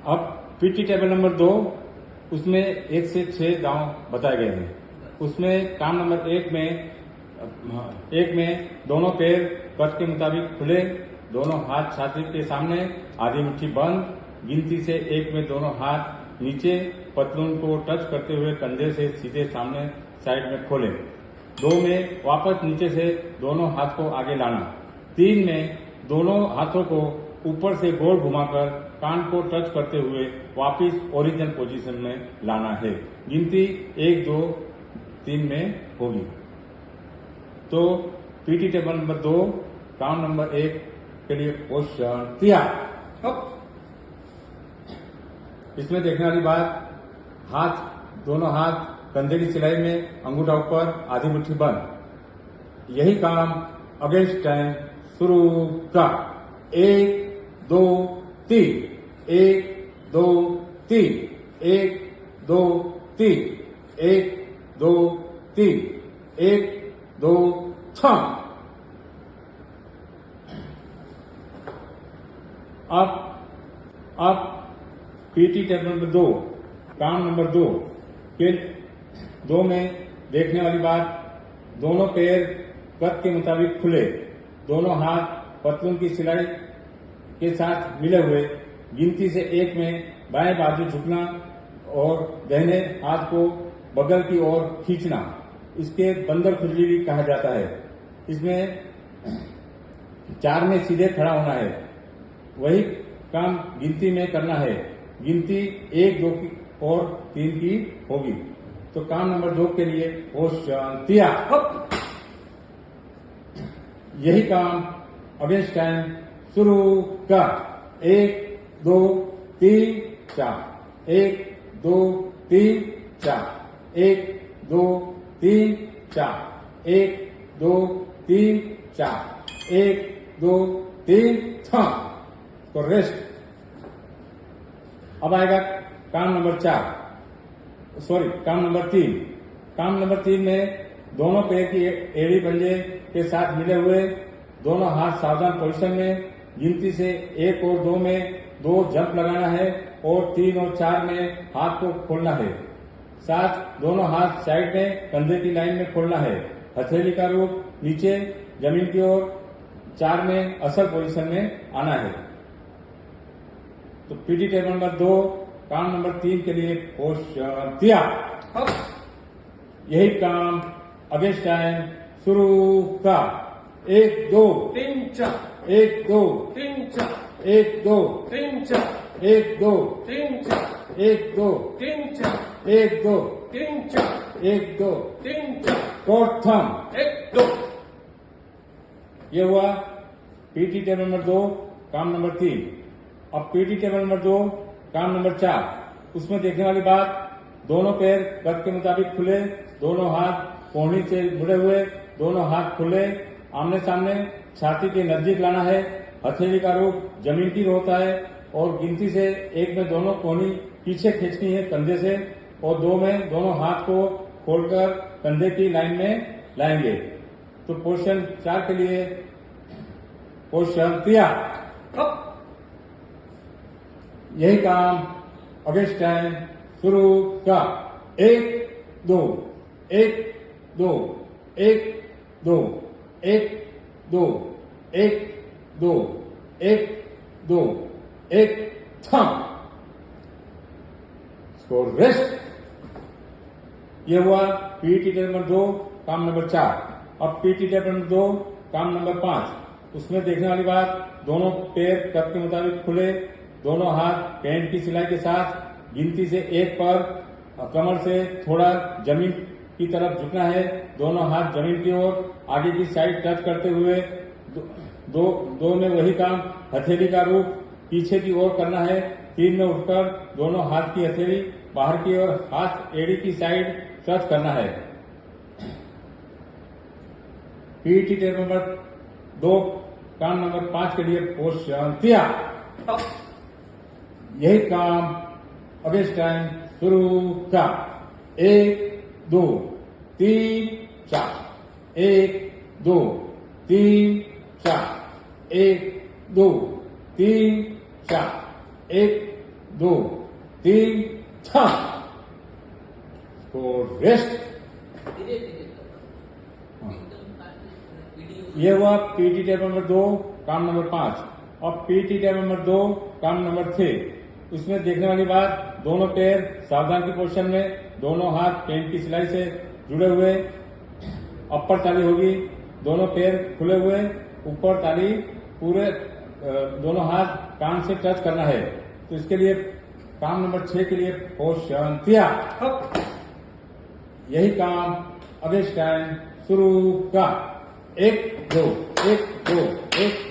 अब PT table number 2 उसमें 1 से 6 दांव बताए गए हैं। उसमें काम नंबर 1 में दोनों पैर कट के मुताबिक खुले, दोनों हाथ छाती के सामने, आधी मुट्ठी बंद, गिनती से 1 में दोनों हाथ नीचे, पतलून को टच करते हुए कंधे से सीधे सामने साइड में खोले। 2 में वापस नीचे से दोनों हाथ को आगे लाना। 3 में दोनों हाथों को ऊपर से गोल घुमाकर कान को टच करते हुए वापस ओरिजिनल पोजीशन में लाना है। गिनती 1, 2, 3 में होगी। तो पीटी टेबल नंबर 2 काम नंबर 1 के लिए क्वेश्चन तैयार। इसमें देखने वाली बात, दोनों हाथ कंधे की सिलाई में, अंगूठा ऊपर, आधी मुट्ठी बंद। यही काम अगेंस्ट टाइम शुरू का 1, 2, 3, 1, 2, 3, 1, 2, 3, 1, 2, 3, 1, 2, 3। अब पीटी टेबल नंबर 2 काम नंबर 2 के 2 में देखने वाली बात, दोनों पैर कद के मुताबिक खुले, दोनों हाथ पतलून की सिलाई के साथ मिले हुए, गिनती से 1 में बाएं बाजू झुकना और दाहिने हाथ को बगल की ओर खींचना। इसके बंदर खुजली भी कहा जाता है। इसमें 4 में सीधे खड़ा होना है। वही काम गिनती में करना है। गिनती 1, 2 और 3 की होगी। तो काम नंबर 2 के लिए क्वेश्चन तैयार। यही काम अगेंस्ट टाइम शुरू कर 1, 2, 3, 4, 1, 2, 3, 4, 1, 2, 3, 4, 1, 2, 3, 4, 1, 2, 3, 4। तो रेस्ट। अब आएगा काम नंबर 3। काम नंबर 3 में दोनों पैर की एड़ी पंजे के साथ मिले हुए, दोनों हाथ सावधान पोजीशन में, गिनती से 1 और 2 में 2 जंप लगाना है और 3 और 4 में हाथ को खोलना है। 7 दोनों हाथ साइड में कंधे की लाइन में खोलना है। हथेली का रूप नीचे जमीन की ओर, 4 में असल पोजीशन में आना है। तो पीटी टेबल नंबर 2 काम नंबर 3 के लिए क्वेश्चन तैयार। यही काम अगेंस्ट टाइम शुरू का 1, 2, 3, 4, 1, 2, 3, 4, 1, 2, 3, 4, 1, 2, 3, 4, 1, 2, 3, 4, 1, 2, 3, 4, 1, 2, 3, 4। Fourth thumb 1, 2। ये हुआ पीटी टेबल नंबर 2 काम नंबर 3। अब पीटी टेबल नंबर 2 काम नंबर 4। उसमें देखने वाली बात, दोनों पैर कद के मुताबिक खुले, दोनों हाथ कोहनी से मुड़े हुए, दोनों हाथ खुले, आमने सामने, छाती के नजदीक लाना है। हथेली का रूप जमीन की होता है और गिनती से 1 में दोनों कोहनी पीछे खींचनी है कंधे से और 2 में दोनों हाथ को खोलकर कंधे की लाइन में लाएंगे। तो पोजीशन 4 के लिए क्वेश्चन तैयार। यही काम अगेंस्ट टाइम शुरू का 1, 2, 1, 2, 1, 2, 1, 2, 1, 2, 1, 2, 1 थंब। Score rest. यह हुआ पीटी टेबल नंबर 2 काम नंबर 4। अब पीटी टेबल नंबर 2 काम नंबर 5। उसमें देखने वाली बात, दोनों पैर कद के मुताबिक खुले, दोनों हाथ पैंट की सिलाई के साथ, गिनती से 1 पर कमर से थोड़ा जमीन की तरफ झुकना है, दोनों हाथ जमीन की ओर, आगे की साइड टच करते हुए, 2 में वही काम हथेली का रूप पीछे की ओर करना है। 3 में उठकर दोनों हाथ की हथेली बाहर की ओर, हाथ एड़ी की साइड टच करना है। पीटी टेबल नंबर 2 काम नंबर 5 के लिए क्वेश्चन तैयार। यही काम अगेंस्ट टाइम शुरू का 1, 2, 3, 4, 1, 2, 3, 4, 1, 2, 3, 4, 1, 2 3 4 तो रेस्ट। ये हुआ पीटी टेप नंबर 2 काम नंबर 5। अब पीटी टेप नंबर 2 काम नंबर 6। उसमें देखने वाली बात, दोनों पैर सावधान की पोजीशन में, दोनों हाथ पेंट की सिलाई से जुड़े हुए, अपर ताली होगी, दोनों पैर खुले हुए, ऊपर ताली पूरे, दोनों हाथ कान से टच करना है। तो इसके लिए काम नंबर 6 के लिए पोशांतिया। यही काम अगेंस्ट टाइम शुरू का 1 2 1 2 1